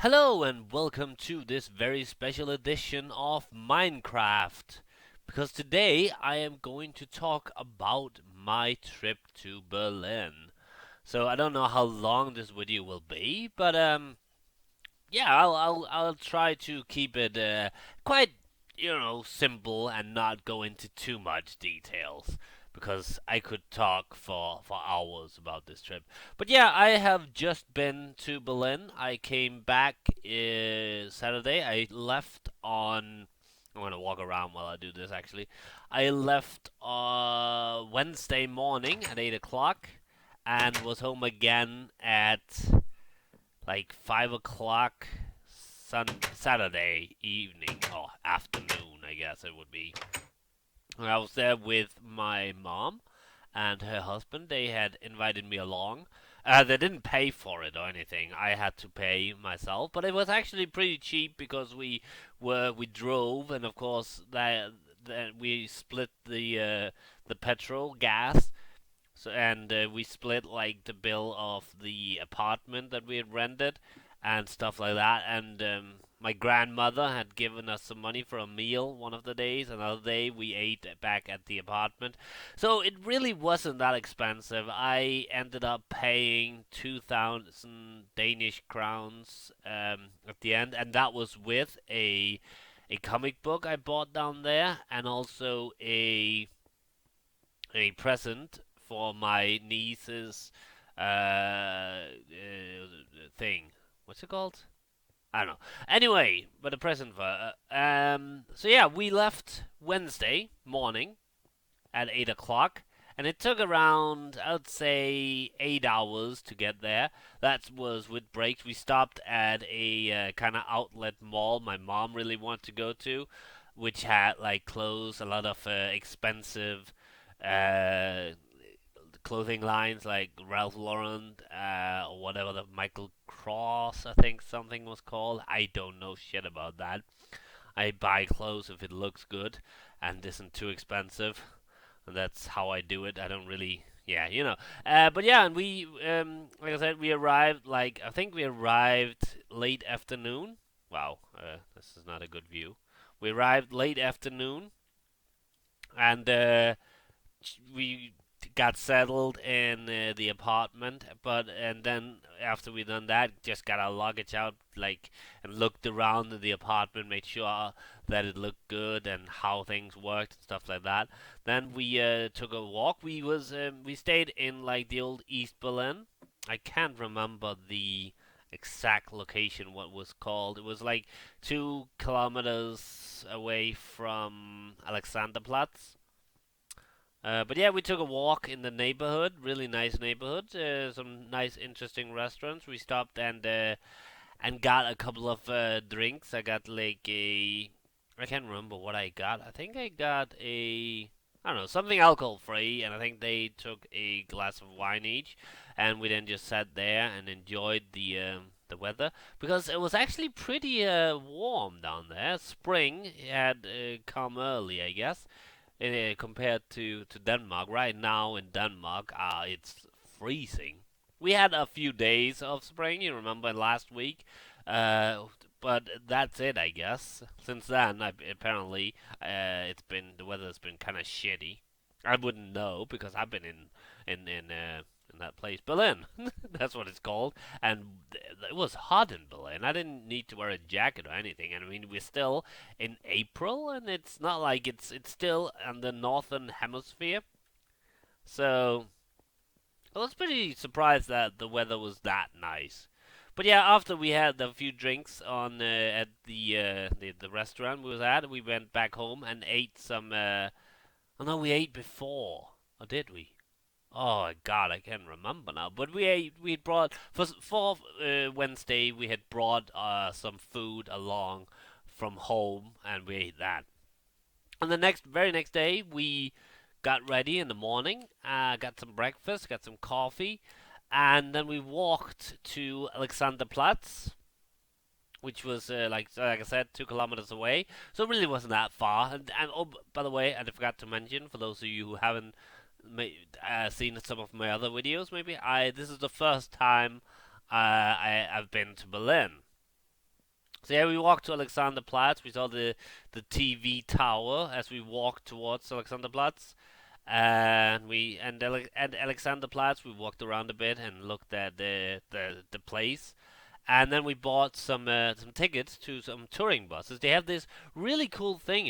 Hello and welcome to this very special edition of Minecraft. Because today I am going to talk about my trip to Berlin. So I don't know how long this video will be, but yeah, I'll try to keep it quite simple and not go into too much details because I could talk for hours about this trip. But yeah, I have just been to Berlin. I came back Saturday. I left on. I'm gonna walk around while I do this. Actually, I left Wednesday morning at 8 o'clock, and was home again at like 5 o'clock Saturday evening or afternoon, I guess it would be. I was there with my mom and her husband. They had invited me along. They didn't pay for it or anything. I had to pay myself, but it was actually pretty cheap because we drove, and of course that we split the petrol gas. So and we split like the bill of the apartment that we had rented and stuff like that. And my grandmother had given us some money for a meal one of the days. Another day we ate back at the apartment. So it really wasn't that expensive. I ended up paying 2,000 Danish crowns at the end, and that was with a comic book I bought down there, and also a present for my niece's thing. What's it called? I don't know. Anyway, but a present for her. So yeah, we left Wednesday morning at 8 o'clock, and it took around, I'd say, 8 hours to get there. That was with breaks. We stopped at a kind of outlet mall my mom really wanted to go to, which had like clothes, a lot of expensive uh, clothing lines like Ralph Lauren or whatever the Michael Cross, I think something was called. I don't know shit about that. I buy clothes if it looks good and isn't too expensive. And that's how I do it. I don't really, yeah, you know. But yeah, and we, like I said, we arrived like I think we arrived late afternoon. Wow, this is not a good view. We arrived late afternoon, and we got settled in the apartment, but and then after we done that, just got our luggage out, like, and looked around in the apartment, made sure that it looked good and how things worked and stuff like that. Then we took a walk. We stayed in like the old East Berlin. I can't remember the exact location what was called. It was like 2 kilometers away from Alexanderplatz. But yeah, we took a walk in the neighborhood. Really nice neighborhood. Some nice, interesting restaurants. We stopped and got a couple of drinks. I got like a. I can't remember what I got. I think I got a. I don't know, something alcohol free, and I think they took a glass of wine each, and we then just sat there and enjoyed the weather because it was actually pretty warm down there. Spring had come early, I guess, compared to Denmark. Right now in Denmark, it's freezing. We had a few days of spring, you remember last week, uh, but that's it, I guess. Since then, apparently, it's been the weather's been kind of shitty. I wouldn't know because I've been in that place, Berlin. That's what it's called, and it was hot in Berlin. I didn't need to wear a jacket or anything. And I mean, we're still in April, and it's not like it's still in the northern hemisphere. So I was pretty surprised that the weather was that nice. But yeah, after we had a few drinks on at the restaurant we was at, we went back home and ate some. Oh no, we ate before, or did we? Oh God, I can't remember now. But we brought for Wednesday. We had brought some food along from home, and we ate that. And the very next day, we got ready in the morning, got some breakfast, got some coffee, and then we walked to Alexanderplatz, which was like I said, 2 kilometers away. So it really wasn't that far. And oh, by the way, I forgot to mention for those of you who haven't seen some of my other videos, maybe I this is the first time I've been to Berlin. So yeah, we walked to Alexanderplatz. We saw the TV tower as we walked towards Alexanderplatz. And Alexanderplatz, we walked around a bit and looked at the place. And then we bought some tickets to some touring buses. They have this really cool thing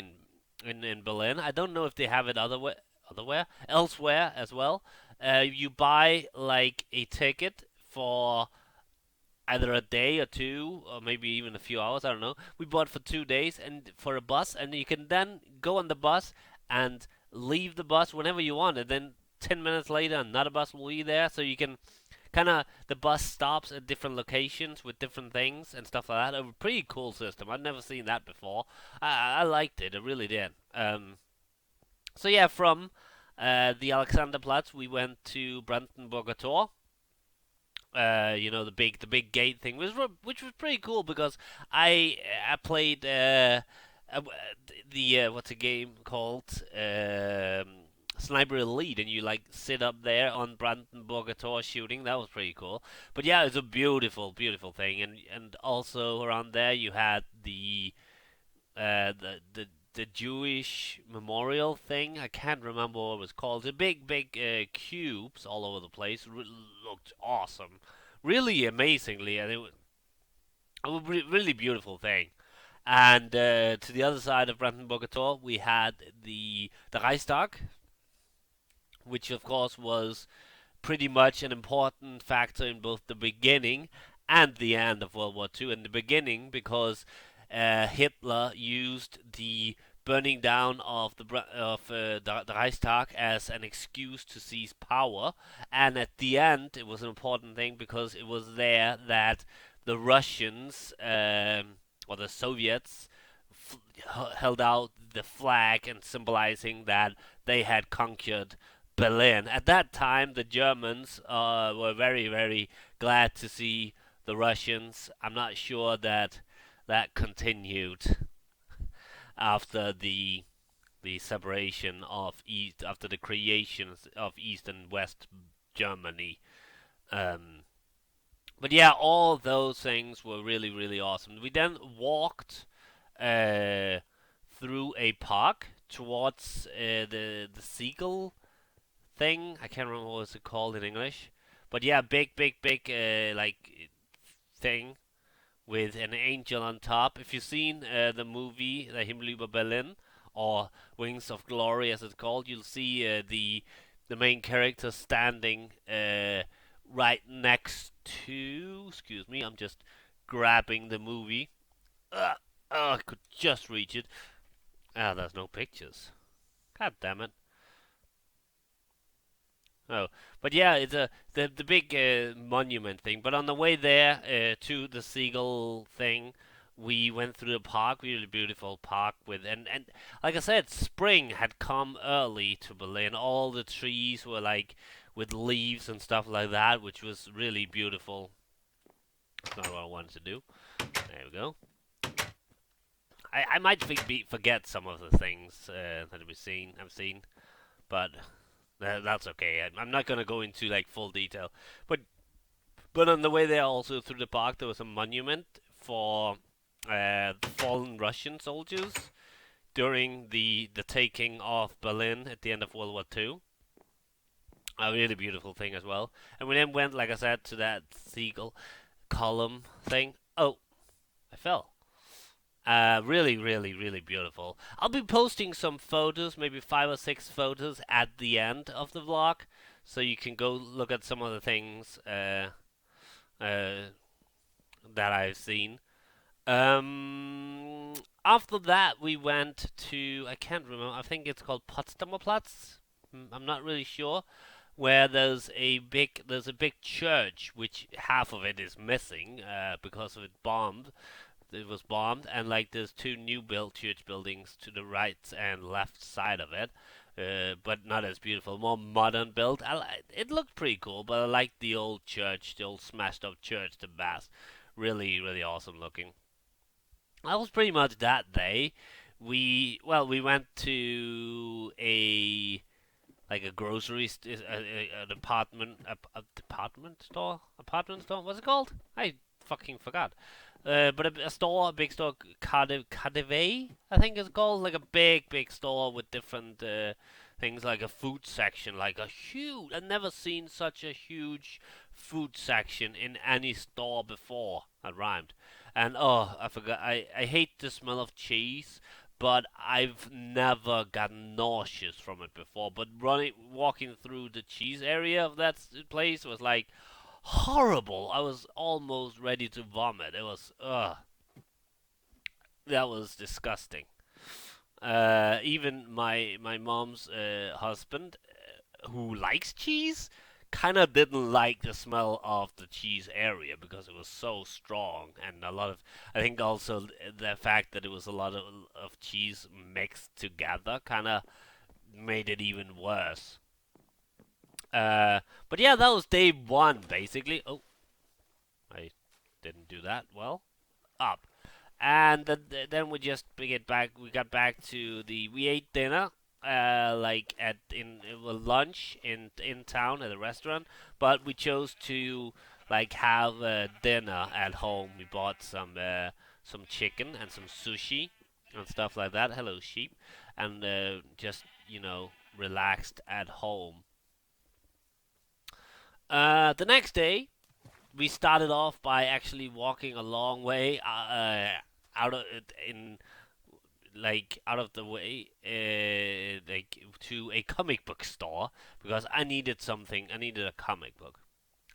in Berlin. I don't know if they have it elsewhere as well. You buy like a ticket for either a day or two, or maybe even a few hours. I don't know. We bought for 2 days and for a bus, and you can then go on the bus and leave the bus whenever you want. And then 10 minutes later, another bus will be there, so you can kind of the bus stops at different locations with different things and stuff like that. A pretty cool system. I've never seen that before. I liked it. I really did. So yeah, from the Alexanderplatz, we went to Brandenburger Tor. The big gate thing which was pretty cool because I played uh, the what's a game called Sniper Elite, and you like sit up there on Brandenburger Tor shooting. That was pretty cool. But yeah, it's a beautiful, beautiful thing, and also around there you had the Jewish memorial thing. I can't remember what it was called. The big, big cubes all over the place. Looked awesome, really amazingly, and it was a really beautiful thing. And to the other side of Brandenburger Tor, we had the Reichstag, which of course was pretty much an important factor in both the beginning and the end of World War II. In the beginning, because Hitler used the burning down of the Reichstag as an excuse to seize power, and at the end, it was an important thing because it was there that the Russians or the Soviets held out the flag and symbolizing that they had conquered Berlin. At that time, the Germans were very, very glad to see the Russians. I'm not sure that that continued after the separation of East, after the creation of East and West Germany. Um, but yeah, all those things were really, really awesome. We then walked uh, through a park towards the seagull thing. I can't remember what it's called in English, but yeah, big, big, big like thing with an angel on top. If you've seen the movie The Himmel über Berlin or Wings of Glory, as it's called, you'll see the main character standing right next to. Excuse me, I'm just grabbing the movie. Oh, I could just reach it. Ah, there's no pictures. God damn it. Oh, but yeah, it's the big monument thing. But on the way there to the seagull thing, we went through the park, really beautiful park with and like I said, spring had come early to Berlin. All the trees were like with leaves and stuff like that, which was really beautiful. That's not what I wanted to do. There we go. I might forget some of the things that I've seen, but that's okay. I'm not gonna go into like full detail, but on the way there, also through the park, there was a monument for fallen Russian soldiers during the taking of Berlin at the end of World War II. A really beautiful thing as well. And we then went, like I said, to that seagull column thing. Oh, I fell. Really, really, really beautiful. I'll be posting some photos, maybe 5 or 6 photos at the end of the vlog, so you can go look at some of the things uh, that I've seen. Um, After that, we went to, I can't remember. I think it's called Potsdamer Platz. I'm not really sure. Where there's a big church, which half of it is missing because of it was bombed, and like there's two new built church buildings to the right and left side of it, but not as beautiful, more modern built. It looked pretty cool, but I like the old church, the old smashed up church the best. Really, really awesome looking. That was pretty much that day. We went to a like a an apartment, a department store, What's it called? I fucking forgot. But a store, a big store, Cardiff, I think it's called, like a big store with different things, like a food section, like a huge. I've never seen such a huge food section in any store before. That rhymed. And oh, I forgot. I hate the smell of cheese, but I've never gotten nauseous from it before. But walking through the cheese area of that place was like horrible. I was almost ready to vomit. It was, that was disgusting. Even my mom's husband, who likes cheese, kind of didn't like the smell of the cheese area because it was so strong, and a lot of, I think also the fact that it was a lot of cheese mixed together kind of made it even worse. Uh, but yeah, that was day one basically. Oh, I didn't do that well. Up. And then we just get back. We got back to the. We ate dinner, like at in lunch in town at a restaurant. But we chose to like have dinner at home. We bought some chicken and some sushi and stuff like that. Hello sheep, and just relaxed at home. The next day we started off by actually walking a long way out of it in like out of the way like to a comic book store because I needed something. I needed a comic book,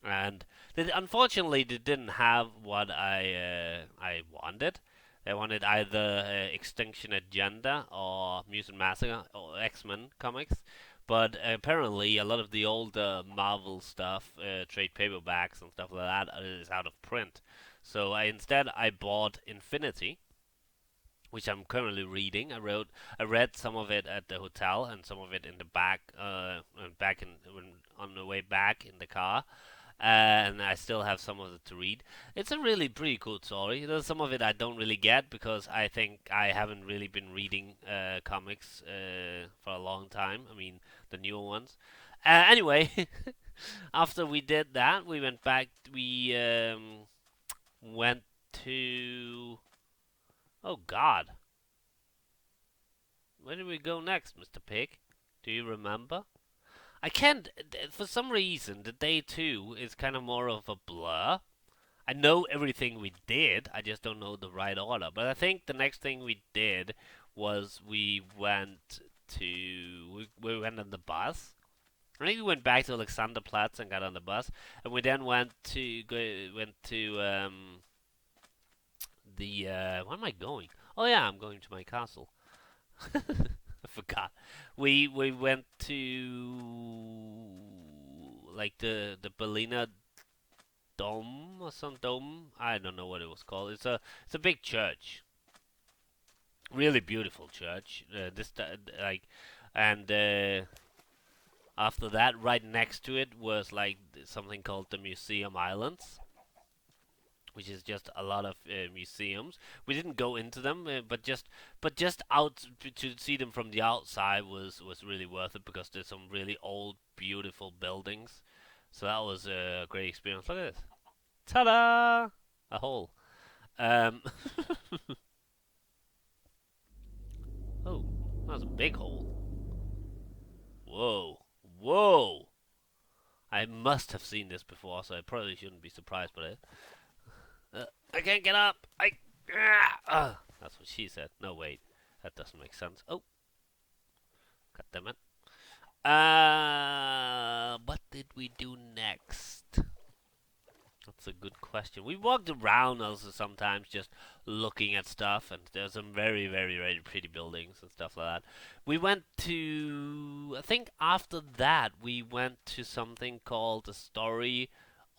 and unfortunately they didn't have what I wanted. They wanted either Extinction Agenda or Mutant Massacre or X-Men comics, but apparently a lot of the older Marvel stuff, trade paperbacks and stuff like that, is out of print. So I bought Infinity, which I'm currently reading. I read some of it at the hotel and some of it in the back on the way back in the car, and I still have some of it to read. It's a really pretty cool story. There's some of it I don't really get because I think I haven't really been reading comics for a long time. I mean, the newer ones. Anyway, after we did that, we went back. We went to. Oh God, where did we go next, Mr. Pig? Do you remember? I can't. For some reason, the day two is kind of more of a blur. I know everything we did. I just don't know the right order. But I think the next thing we did was we went on the bus. I think we went back to Alexanderplatz and got on the bus, and we then went to the where am I going? Oh yeah, I'm going to my castle. I forgot. We went to like the Berliner Dome or some dome. I don't know what it was called. It's a big church, really beautiful church. Like, and after that, right next to it was like something called the Museum Islands, which is just a lot of museums. We didn't go into them, but just out to see them from the outside was really worth it because there's some really old, beautiful buildings. So that was a great experience. Look at this, ta-da! A hole. Um, oh, that was a big hole. Whoa, whoa! I must have seen this before, so I probably shouldn't be surprised by it. I can't get up. That's what she said. No, wait. That doesn't make sense. Oh, god damn it. What did we do next? That's a good question. We walked around also sometimes just looking at stuff, and there's some very, very, very pretty buildings and stuff like that. We went to, I think after that, we went to something called the Story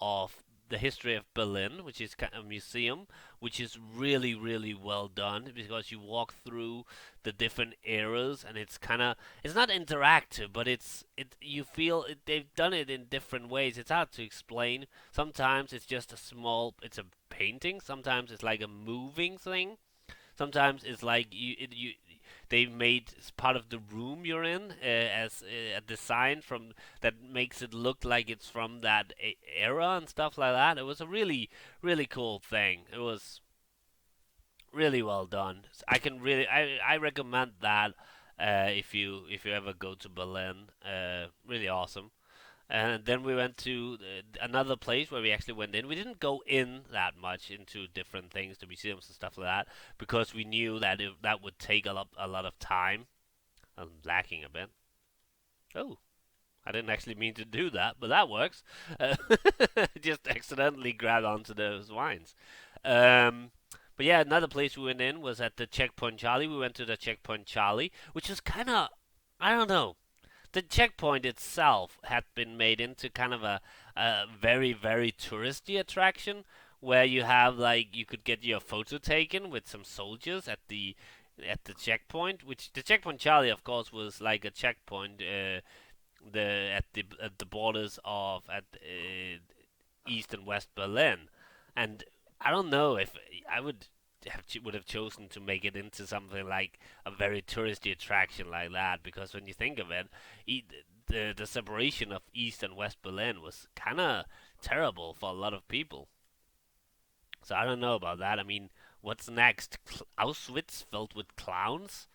of the History of Berlin, which is kind of a museum, which is really, really well done because you walk through the different eras, and it's not interactive, but you feel they've done it in different ways. It's hard to explain. Sometimes it's a painting. Sometimes it's like a moving thing. Sometimes it's like they made part of the room you're in as a design from that makes it look like it's from that era and stuff like that. It was a really cool thing. It was really well done. I recommend that if you ever go to Berlin. Really awesome. And then we went to another place where we actually went in. We didn't go in that much into different things, the museums and stuff like that, because we knew that that would take a lot of time. I'm lacking a bit. Oh, I didn't actually mean to do that, but that works. Uh, just accidentally grabbed onto those wines. Um, but yeah, another place we went in was at the Checkpoint Charlie. We went to the Checkpoint Charlie, which is kind of, I don't know, the checkpoint itself had been made into kind of a very touristy attraction where you have like you could get your photo taken with some soldiers at the checkpoint, which the checkpoint Charlie of course was like a checkpoint at the borders of at East and West Berlin, and I don't know if I would have chosen to make it into something like a very touristy attraction like that, because when you think of it, the separation of East and West Berlin was kind of terrible for a lot of people. So I don't know about that. I mean, what's next? Auschwitz filled with clowns?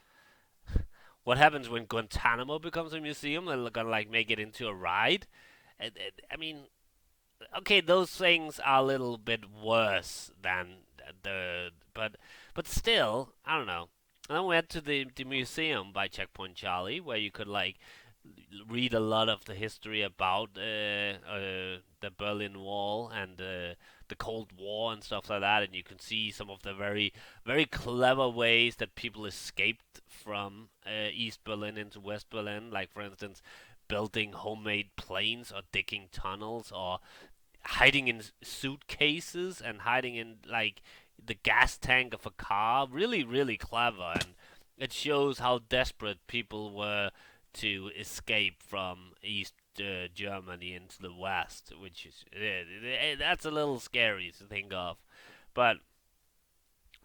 What happens when Guantanamo becomes a museum? They're gonna like make it into a ride. I mean, okay, those things are a little bit worse than but still, I don't know. And then we went to the museum by Checkpoint Charlie, where you could like read a lot of the history about the Berlin Wall and the Cold War and stuff like that, and you can see some of the very clever ways that people escaped from East Berlin into West Berlin, like for instance, building homemade planes or digging tunnels or hiding in suitcases and hiding in like the gas tank of a car. Really clever, and it shows how desperate people were to escape from East Germany into the West, which is that's a little scary to think of. But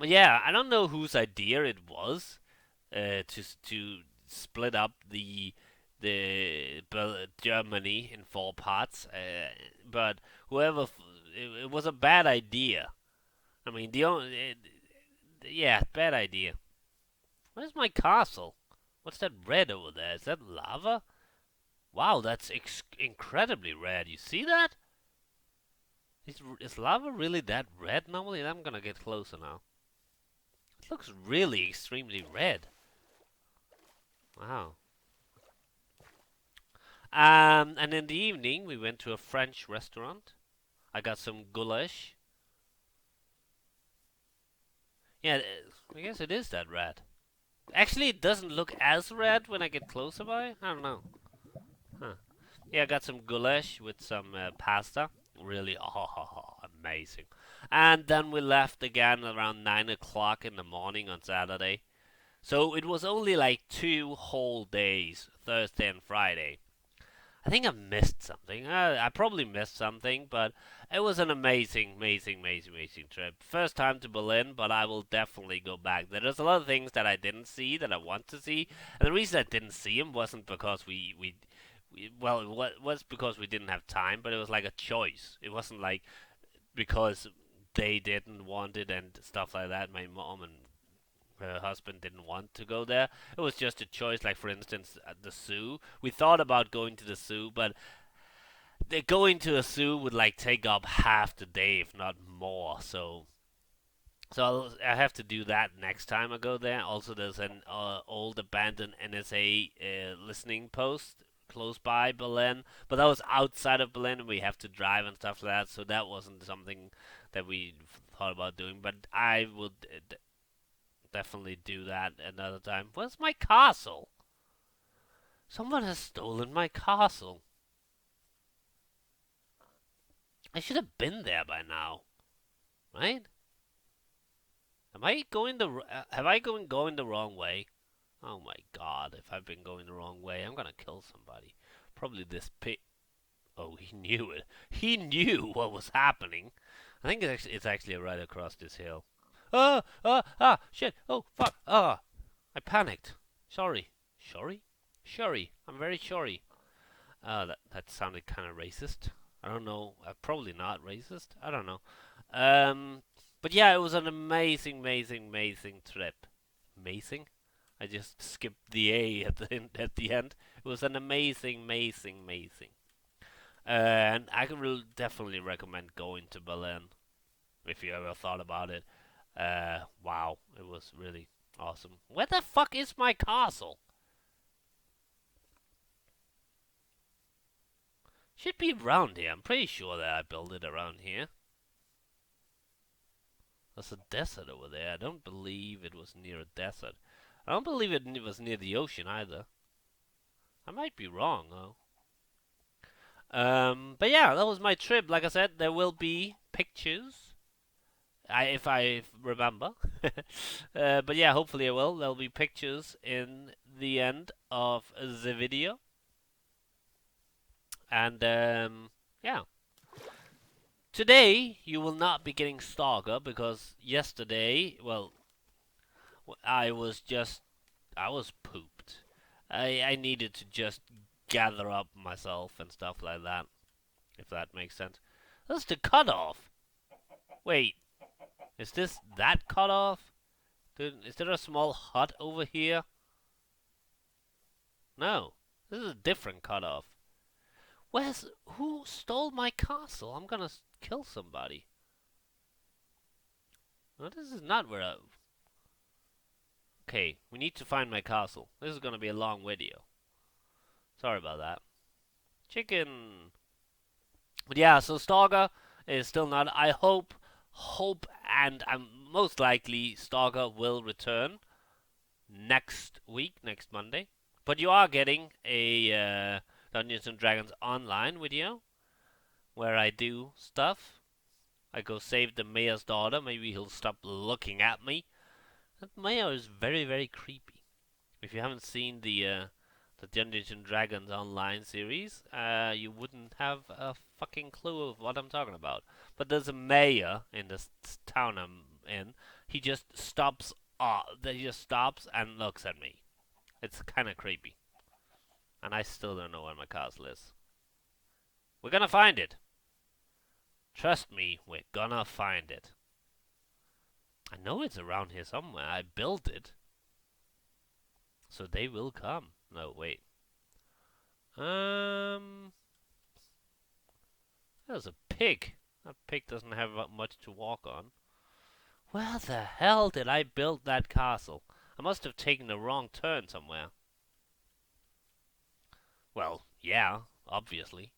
yeah, I don't know whose idea it was to split up the Germany in four parts, but it was a bad idea. I mean, yeah, bad idea. Where's my castle? What's that red over there? Is that lava? Wow, that's incredibly red. You see that? Is lava really that red normally? I'm gonna get closer now. It looks really extremely red. Wow. And in the evening, we went to a French restaurant. I got some goulash. Yeah, I guess it is that red. Actually, it doesn't look as red when I get closer by. I don't know. Huh. Yeah, I got some goulash with some pasta. Really, amazing. And then we left again around 9 o'clock in the morning on Saturday. So it was only like 2 whole days, Thursday and Friday. I think I missed something. I probably missed something, but it was an amazing trip. First time to Berlin, but I will definitely go back. There's a lot of things that I didn't see that I want to see, and the reason I didn't see them wasn't because well, it was because we didn't have time, but it was like a choice. It wasn't like because they didn't want it and stuff like that. My mom and her husband didn't want to go there. It was just a choice. Like for instance, at the zoo, we thought about going to the zoo, but going to a zoo would like take up half the day, if not more. So I have to do that next time I go there. Also, there's an old abandoned NSA listening post close by Berlin, but that was outside of Berlin, and we have to drive and stuff like that. So that wasn't something that we thought about doing. But I would definitely do that another time. Where's my castle? Someone has stolen my castle. I should have been there by now, right? Am I going the? Have I going the wrong way? Oh my god! If I've been going the wrong way, I'm gonna kill somebody. Probably this pig. Oh, he knew it. He knew what was happening. I think it's actually right across this hill. Shit! Oh, fuck! Ah! I panicked. Sorry. Sorry? Sorry. I'm very sorry. That sounded kind of racist. I don't know. Probably not racist. I don't know. Um, but yeah, it was an amazing, amazing, amazing trip. Amazing. I just skipped the A at the end. It was an amazing, amazing, amazing. And I could definitely recommend going to Berlin if you ever thought about it. Wow, it was really awesome. Where the fuck is my castle? Should be around here. I'm pretty sure that I built it around here. There's a desert over there. I don't believe it was near a desert. I don't believe it was near the ocean either. I might be wrong though. But yeah, that was my trip. Like I said, there will be pictures. If I remember. But yeah, hopefully I will. There'll be pictures in the end of the video. And yeah. Today you will not be getting Stalker because yesterday, well, I was pooped. I needed to just gather up myself and stuff like that, if that makes sense. That's the cutoff. Wait, is this that cutoff? Is there a small hut over here? No, this is a different cutoff. Who stole my castle? I'm gonna kill somebody. No, this is not where I... Okay, we need to find my castle. This is gonna be a long video. Sorry about that. Chicken. But yeah, so Stalker is still not. I hope, and most likely Stalker will return next week, next Monday. But you are getting a Dungeons and Dragons online video where I do stuff. I go save the mayor's daughter. Maybe he'll stop looking at me. That mayor is very, very creepy. If you haven't seen the Dungeons and Dragons online series, you wouldn't have a fucking clue of what I'm talking about. But there's a mayor in this town I'm in. He just stops. He just stops and looks at me. It's kind of creepy, and I still don't know where my castle is. We're gonna find it. Trust me, we're gonna find it. I know it's around here somewhere. I built it, so they will come. No, wait. There's a pig. That pig doesn't have much to walk on. Where the hell did I build that castle? I must have taken the wrong turn somewhere. Well, yeah, obviously.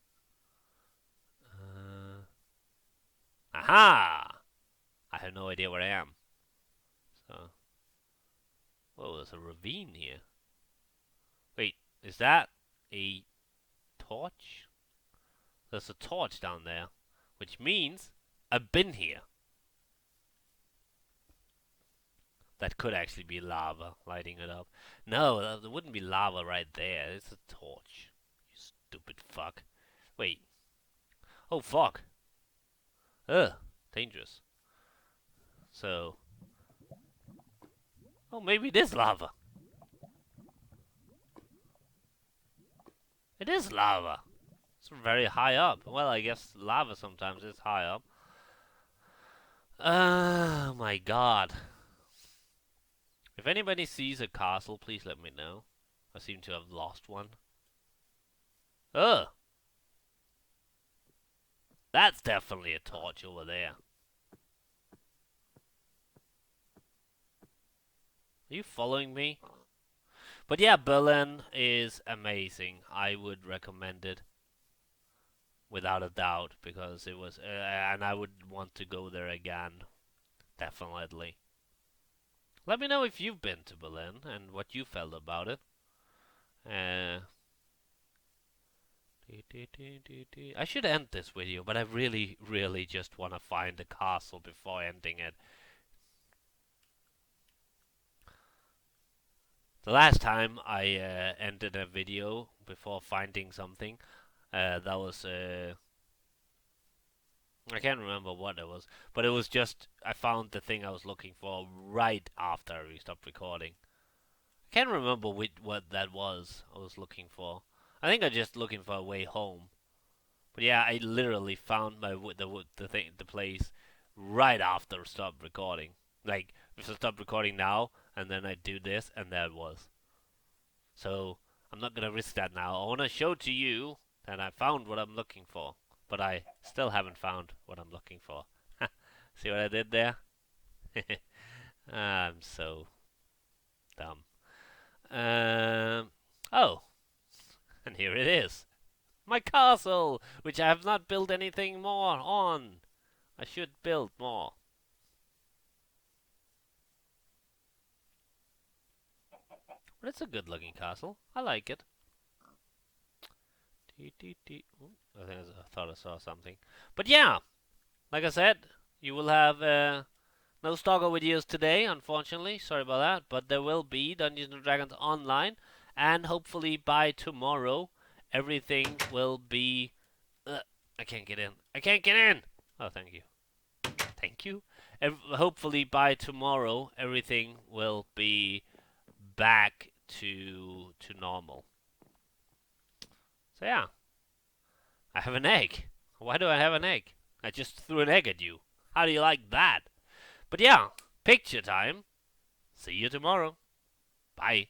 Aha! I have no idea where I am. So, whoa, there's a ravine here. Wait, is that a torch? There's a torch down there, which means I've been here. That could actually be lava lighting it up. No, there wouldn't be lava right there. It's a torch. You stupid fuck. Wait. Oh, fuck. Ugh. Dangerous. So. Oh, maybe it is lava. It is lava. It's very high up. Well, I guess lava sometimes is high up. Oh my god. If anybody sees a castle, please let me know. I seem to have lost one. Ugh. That's definitely a torch over there. Are you following me? But yeah, Berlin is amazing. I would recommend it without a doubt because it was, and I would want to go there again. Definitely. Let me know if you've been to Berlin and what you felt about it. Uh, I should end this video, but I really, really just want to find the castle before ending it. The last time I ended a video before finding something, that was I can't remember what it was, but it was just I found the thing I was looking for right after we stopped recording. can't remember what that was I was looking for. I think I was just looking for a way home. But yeah, I literally found the place right after I stopped recording. Like if I stop recording now and then I do this and there it was. So I'm not gonna risk that now. I wanna show to you that I found what I'm looking for. But I still haven't found what I'm looking for. See what I did there? I'm so dumb. Oh, and here it is. My castle, which I have not built anything more on. I should build more. But it's a good looking castle. I like it. I think I thought I saw something. But yeah, like I said, you will have no Stalker videos today, unfortunately. Sorry about that. But there will be Dungeons and Dragons online. And hopefully by tomorrow, everything will be. I can't get in. I can't get in! Oh, thank you. Thank you. Hopefully by tomorrow, everything will be back to normal. So yeah, I have an egg. Why do I have an egg? I just threw an egg at you. How do you like that? But yeah, picture time. See you tomorrow. Bye.